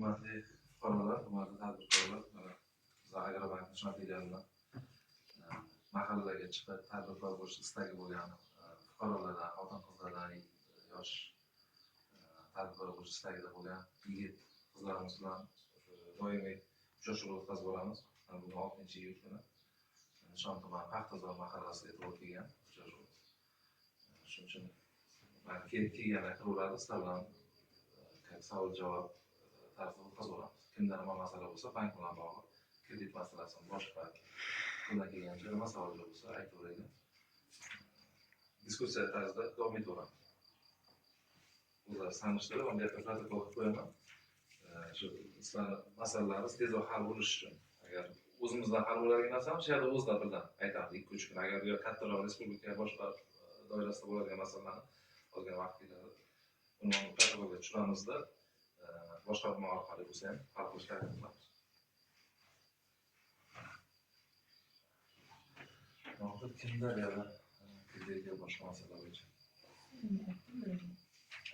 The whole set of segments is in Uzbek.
Hurmatli fuqarolar, hurmatli tadbirkorlar, mana biz Agrobank xizmat egalaridan mahallaga chiqib tadbirkor bo'lish istagi bo'lgan fuqarolardan, xotin-qizlardan, yosh tadbirkor bo'lish istagida bo'lgan yigit qizlarimiz bilan doimiy uchrashuv o'tkazib boramiz. Bugun 6-iyul kuni Nishon tumani Paxtazor mahallasiga to'g'ri kelgan uchrashuv. Shuning uchun men kelgan qilaveradi, sizlar bilan savol-javob tarzida o'tkazib boramiz. Kimda nima masala bo'lsa, bank bilan bog'liq, kredit masalasini boshqa qo'ldan kelgancha nima savol bo'lsa aytaveraylik. Diskussiya tarzida davom etaveramiz. O'zlari sanishtirib, bunday protokol qilib qo'yaman. Shu sizlarning masalalaringiz tezroq hal bo'lishi uchun. Agar o'zimizdan hal bo'ladigan narsani shu yerda o'zlar birdan aytamiz 2-3 kun. Agar kattaroq respublika boshqa doirasida bo'ladigan masalalarni ozgina vaqt ketadi. Uni protokolga tushiramizda boshqarma orqali bo'lsa ham hal qilishga harakat qilamiz. Hozir kimlar yana kreditga boshqa masala bo'yicha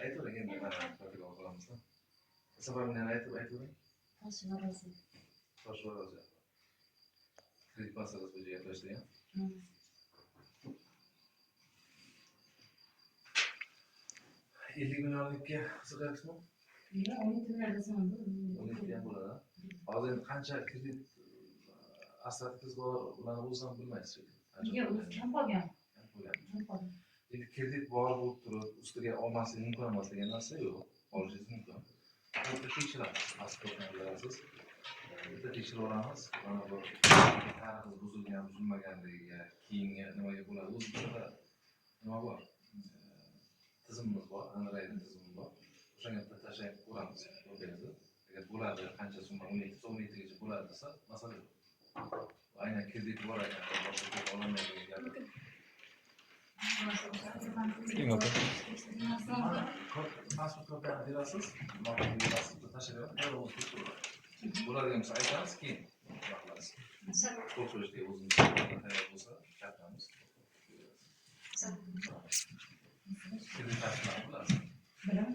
aytavering, endi mana protokol qilamizda. Sababini aytavering. Tosh varozi. Kredit masalasi bo'yicha gaplashdik. 50 millionlikka qiziqyapsizmi? Yo'q, 12 million sandim. 12 ham bo'ladi. Hozir qancha kredit asratingiz bor, ularni o'zingizdan bilmaysiz. Yo'q, kam qolgan. Endi kredit bor bo'lib turib, ustiga olmaslik mumkin emas degan narsa yo'q. Olishingiz mumkin. Bitta tekshiramiz, pasportni berasiz. Bitta tekshirib olamiz. Mana bu tarixingiz buzilgan, buzilmaganligiga, keyingi nimaga bo'ladi, o'zingizda nima bor? Tizimimiz bor, anrayning tizimi bor. O'shanga bitta tashlab ko'ramiz. Agar bo'ladi, qancha summa 12 gacha bo'ladi desa, masala yo'q. Aynan kredit bor ekan, boshqa pul ololmaydigan gap. Pasport kartani berasiz, noqonuniy berasiz, tashlab bo'ladigan bo'lsa aytamiz, keyin vaqtlarimiz. Qo'l qo'yishga o'zimiz tayyor bo'lsa, gapiramiz. Kredit tashlab bilasiz. Bilaman.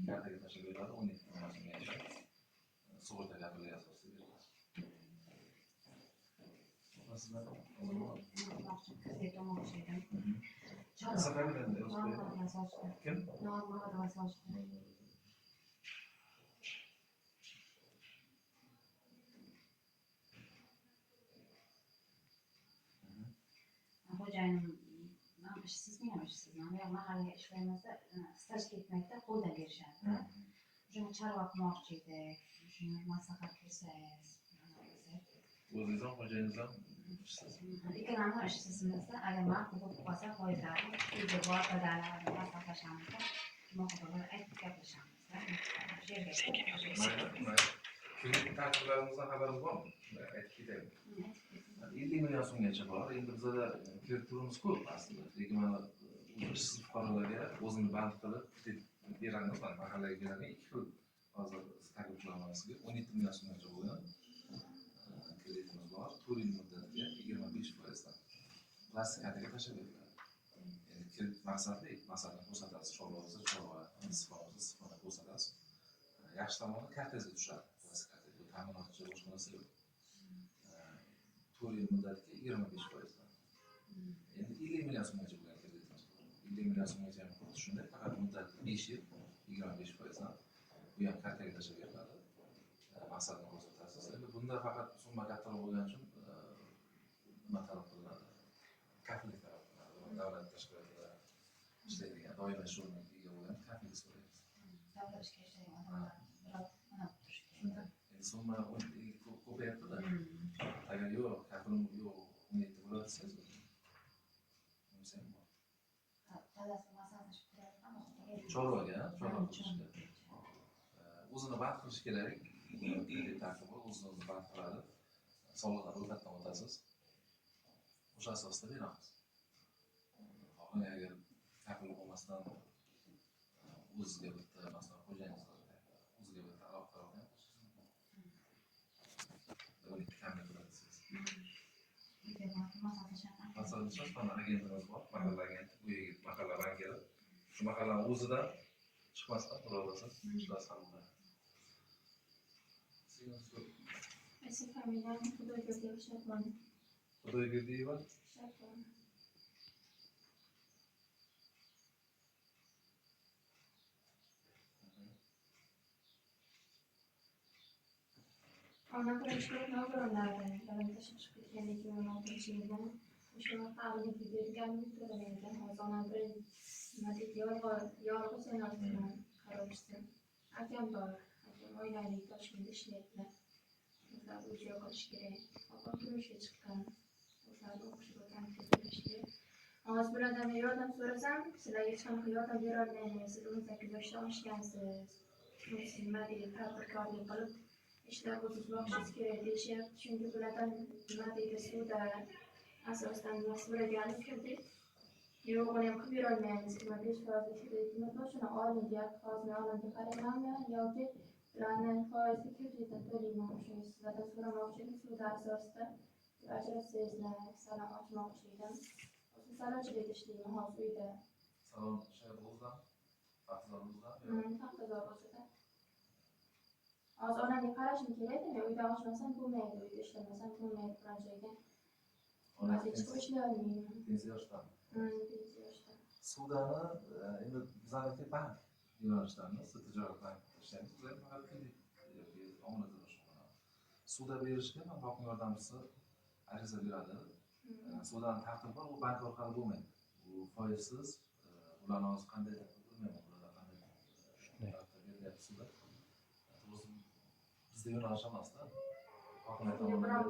Kartaga tashlab beradi, 12 million so'mgacha. Sug'urta gapiga asosida beriladi. Kim? Xo'jayinim ishsizmi, mahallaga ishlayapmiz, staj ketmakda qo'ldan berishadi. Shuni chorva qilmoqchi edik, shuni maslahat bersangiz. O'zingiz ham xo'jayingiz ham ishsiz. Ikkalamiz ishsizmizda, agar ma'qul bo'lib qolsa, foizlarni uyga bor to'lalarni maslahatlashamiz, muhojirlar aytib gaplashamiz. Kredit tartiblarimizdan xabarimiz bormi? Aytib ketaylik. 50 million so'mgacha bor. Endi bizda kredit turimiz ko'p aslida. Lekin mana ishsiz fuqarolarga o'zini band qilib kredit beramiz, mahallaga beradi. 2 xil hozir taklif qilaman sizga. 12 million so'mgacha bo'lgan kreditimiz bor. 4 yil muddatga 25% plastik kartaga tashlab beriladi. Endi kredit maqsadli, masalan, ko'rsatasiz, chorva bo'lsa, chorva, issiqxona bo'lsa, issiqxona ko'rsatasiz. Yaxshi tomoni kartangizga tushadi. Plastik kartaga ta'minotchi boshqa narsa yo'q. 4 yil muddatga 25%. Endi 50 million so'mgacha bo'lgan kreditimiz bor. 50 million so'mgacha ham xuddi shunday, faqat muddat 5 yil 25%. Bu ham kartaga tashlab beriladi. Maqsadni ko'rsatasiz. Endi bunda faqat summa kattaroq bo'lgani uchun nima talab qilinadi? Kafillik talab qilinadi. Davlat tashkilotida ishlaydigan, doimiy shu o'rniga ega bo'lgan kafillik so'raymiz. Davlat ishga ishlagan odamlar biroz mana turishi kerak. Endi summa ko'payapti-da. Agar yo'q, kafilim yo'q, 17 bo'ladi desangiz, bunisi ham bor. Dadasi maslahatlashib turadi, Chorvaga qilishga. O'zini band qilish kerak. Kredit tartibi o'zini band qiladi. Soliqdan ro'yxatdan o'tasiz. O'sha asosda beramiz. Agar kafil bo'lmasdan o'zizga bitta, masalan, xo'jayingizga o'ziga bitta aloqa qilgan masalan, mana agentimiz bor, mahalla agenti, bu yigit mahalla bankiri. Shu mahallani o'zidan chiqmasdan birov bo'lsa, ishlar ham bo'ladi. Ism familiyam Xudoyberdiyev Sharqona. Xudoyberdiyeva. Sharqona. Ona birinchi guruhni o'g'irladi. Dadam tashib chiqib ketgan 2016-yilda. O'sha vaqtda avvalgi berganini to'lamagan. Hozir onam nima deydi, yolg'iz ayolman qarovchisi. Akam bor. Akam oilali Toshkentda ishlayapti. O'zlari uy-joy qilish kerak. Opam turmushga chiqqan. O'zlari o'qishga kamchilikli. Hozir bulardan yordam so'rasam, sizlarga hech qanaqa yordam bera olmaymiz. Siz 18 yoshdan oshgansiz. Siz nima deydi, tadbirkorlik qilib ishlar o'zingiz boqishingiz kerak deyishyapti. Chunki bulardan nima deydi, suvda asosdan nima so'raganim kirdik. Yo'q, uni ham qilib berolmaymiz. 25% kreditni shuni oling deyapti. Hozir olimga qaraymanmi yoki ularni foizli kreditini to'layman. Shuni sizlardan so'ramoqchi edim. Suvda asosda ajratsangizlar, salon ochmoqchi edim. O'zim salonchilikda ishlayman hozir uyda. Salon o'zida, paxtazorda. Paxtazor o'zida. Hozir onamga qarashim kerakda, men uyda ochmasam bo'lmaydi, uyda ishlamasam bo'lmaydi biron joyga. Hozir chiqib ishlay olmayman. Pensiya yoshdami? Pensiya yoshda. Sudani endi bizlarniki bank yo'nalishlarimiz, tijorat bankida ishlaymiz. Bizlar faqat kredit yoki omonat boshqarma. Suda berishga man hokim yordamchisi ariza beradi. Sudani tartibi bor, u bank orqali bo'lmaydi. Bu foizsiz, ularni hozir qanday bilmayman, ular qanday berilyapti sudda. Bizda yo'nalish emasda. Hokimiyat tomonidan